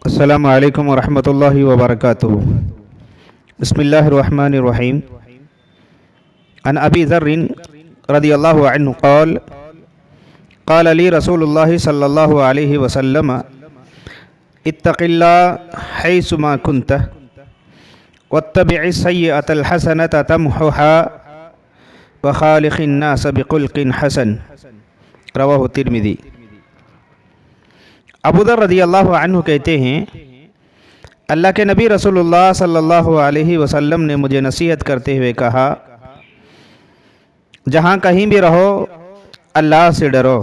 السلام علیکم ورحمۃ اللہ وبرکاتہ۔ بسم اللہ الرحمن الرحیم۔ عن ابی ذر رضی اللہ عنہ قال قال لی رسول اللہ صلی اللہ علیہ وسلم اتق اللہ حیث ما کنت واتبع السیئۃ الحسنۃ تمحها وخالق الناس بخلق حسن، رواہ ترمذی۔ ابو ذر رضی اللہ عنہ کہتے ہیں، اللہ کے نبی رسول اللہ صلی اللہ علیہ وسلم نے مجھے نصیحت کرتے ہوئے کہا، جہاں کہیں بھی رہو اللہ سے ڈرو۔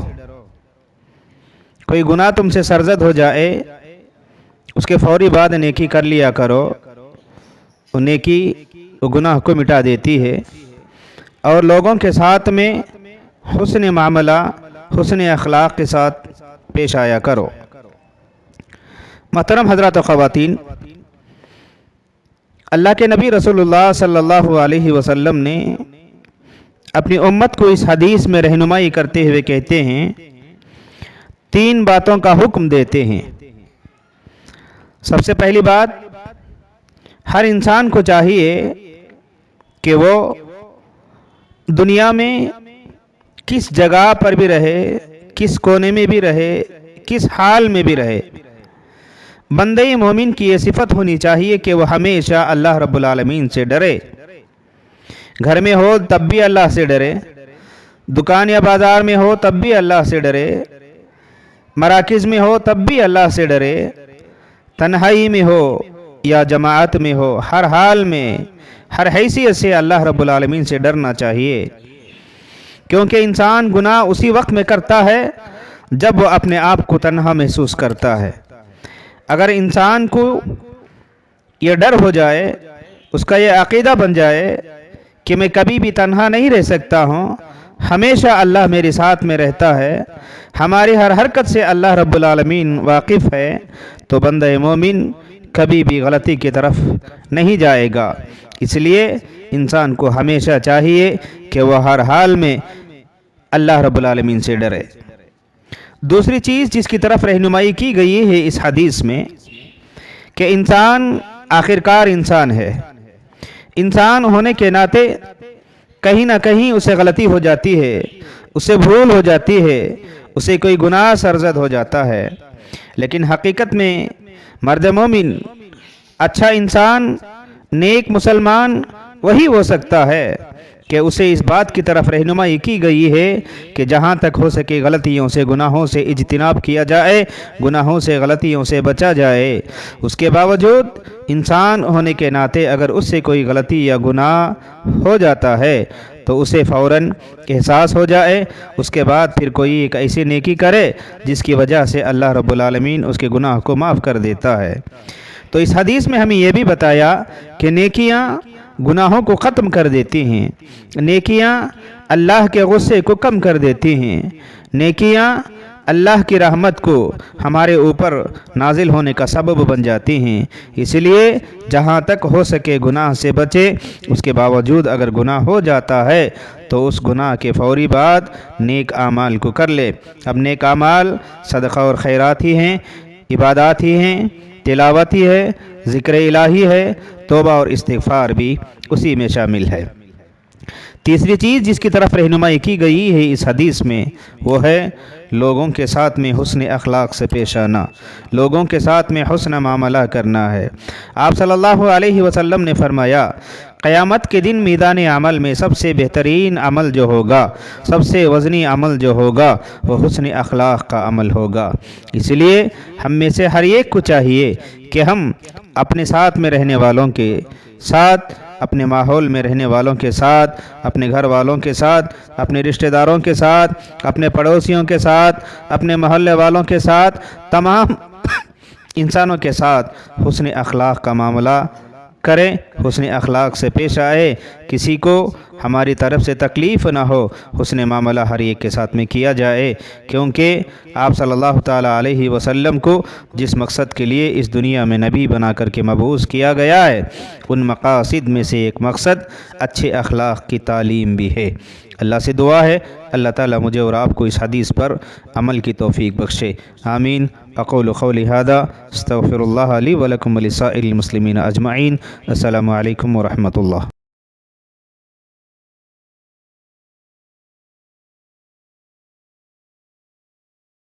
کوئی گناہ تم سے سرزد ہو جائے اس کے فوری بعد نیکی کر لیا کرو، وہ نیکی وہ گناہ کو مٹا دیتی ہے، اور لوگوں کے ساتھ میں حسن معاملہ حسن اخلاق کے ساتھ پیش آیا کرو۔ محترم حضرات و خواتین، اللہ کے نبی رسول اللہ صلی اللہ علیہ وسلم نے اپنی امت کو اس حدیث میں رہنمائی کرتے ہوئے کہتے ہیں، تین باتوں کا حکم دیتے ہیں۔ سب سے پہلی بات، ہر انسان کو چاہیے کہ وہ دنیا میں کس جگہ پر بھی رہے، کس کونے میں بھی رہے، کس حال میں بھی رہے، بندہ مومن کی یہ صفت ہونی چاہیے کہ وہ ہمیشہ اللہ رب العالمین سے ڈرے۔ گھر میں ہو تب بھی اللہ سے ڈرے، دکان یا بازار میں ہو تب بھی اللہ سے ڈرے، مراکز میں ہو تب بھی اللہ سے ڈرے، تنہائی میں ہو یا جماعت میں ہو، ہر حال میں ہر حیثیت سے اللہ رب العالمین سے ڈرنا چاہیے، کیونکہ انسان گناہ اسی وقت میں کرتا ہے جب وہ اپنے آپ کو تنہا محسوس کرتا ہے۔ اگر انسان کو یہ ڈر ہو جائے، اس کا یہ عقیدہ بن جائے کہ میں کبھی بھی تنہا نہیں رہ سکتا ہوں، ہمیشہ اللہ میرے ساتھ میں رہتا ہے، ہماری ہر حرکت سے اللہ رب العالمین واقف ہے، تو بندہ مومن کبھی بھی غلطی کی طرف نہیں جائے گا۔ اس لیے انسان کو ہمیشہ چاہیے کہ وہ ہر حال میں اللہ رب العالمین سے ڈرے۔ دوسری چیز جس کی طرف رہنمائی کی گئی ہے اس حدیث میں، کہ انسان آخرکار انسان ہے، انسان ہونے کے ناطے کہیں نہ کہیں اسے غلطی ہو جاتی ہے، اسے بھول ہو جاتی ہے، اسے کوئی گناہ سرزد ہو جاتا ہے، لیکن حقیقت میں مرد مومن، اچھا انسان، نیک مسلمان وہی ہو سکتا ہے کہ اسے اس بات کی طرف رہنمائی کی گئی ہے کہ جہاں تک ہو سکے غلطیوں سے، گناہوں سے اجتناب کیا جائے، گناہوں سے غلطیوں سے بچا جائے۔ اس کے باوجود انسان ہونے کے ناطے اگر اس سے کوئی غلطی یا گناہ ہو جاتا ہے تو اسے فوراً احساس ہو جائے، اس کے بعد پھر کوئی ایک ایسی نیکی کرے جس کی وجہ سے اللہ رب العالمین اس کے گناہ کو معاف کر دیتا ہے۔ تو اس حدیث میں ہمیں یہ بھی بتایا کہ نیکیاں گناہوں کو ختم کر دیتی ہیں، نیکیاں اللہ کے غصے کو کم کر دیتی ہیں، نیکیاں اللہ کی رحمت کو ہمارے اوپر نازل ہونے کا سبب بن جاتی ہیں۔ اس لیے جہاں تک ہو سکے گناہ سے بچے، اس کے باوجود اگر گناہ ہو جاتا ہے تو اس گناہ کے فوری بعد نیک اعمال کو کر لے۔ اب نیک اعمال صدقہ اور خیرات ہی ہیں، عبادات ہی ہیں، تلاوت ہی ہے، ذکر الہی ہے، توبہ اور استغفار بھی اسی میں شامل ہے۔ تیسری چیز جس کی طرف رہنمائی کی گئی ہے اس حدیث میں، وہ ہے لوگوں کے ساتھ میں حسن اخلاق سے پیش آنا، لوگوں کے ساتھ میں حسن معاملہ کرنا ہے۔ آپ صلی اللہ علیہ وسلم نے فرمایا، قیامت کے دن میدان عمل میں سب سے بہترین عمل جو ہوگا، سب سے وزنی عمل جو ہوگا، وہ حسن اخلاق کا عمل ہوگا۔ اس لیے ہم میں سے ہر ایک کو چاہیے کہ ہم اپنے ساتھ میں رہنے والوں کے ساتھ، اپنے ماحول میں رہنے والوں کے ساتھ، اپنے گھر والوں کے ساتھ، اپنے رشتہ داروں کے ساتھ، اپنے پڑوسیوں کے ساتھ، اپنے محلے والوں کے ساتھ، تمام انسانوں کے ساتھ حسن اخلاق کا معاملہ کریں، حسن اخلاق سے پیش آئے، کسی کو ہماری طرف سے تکلیف نہ ہو، حسن معاملہ ہر ایک کے ساتھ میں کیا جائے، کیونکہ آپ صلی اللہ تعالیٰ علیہ وسلم کو جس مقصد کے لیے اس دنیا میں نبی بنا کر کے مبعوث کیا گیا ہے، ان مقاصد میں سے ایک مقصد اچھے اخلاق کی تعلیم بھی ہے۔ اللہ سے دعا ہے اللہ تعالیٰ مجھے اور آپ کو اس حدیث پر عمل کی توفیق بخشے۔ آمین۔ اقول قولی ھذا استغفر اللہ لی ولکم ولسائر المسلمین اجمعین۔ السلام علیکم ورحمۃ اللہ۔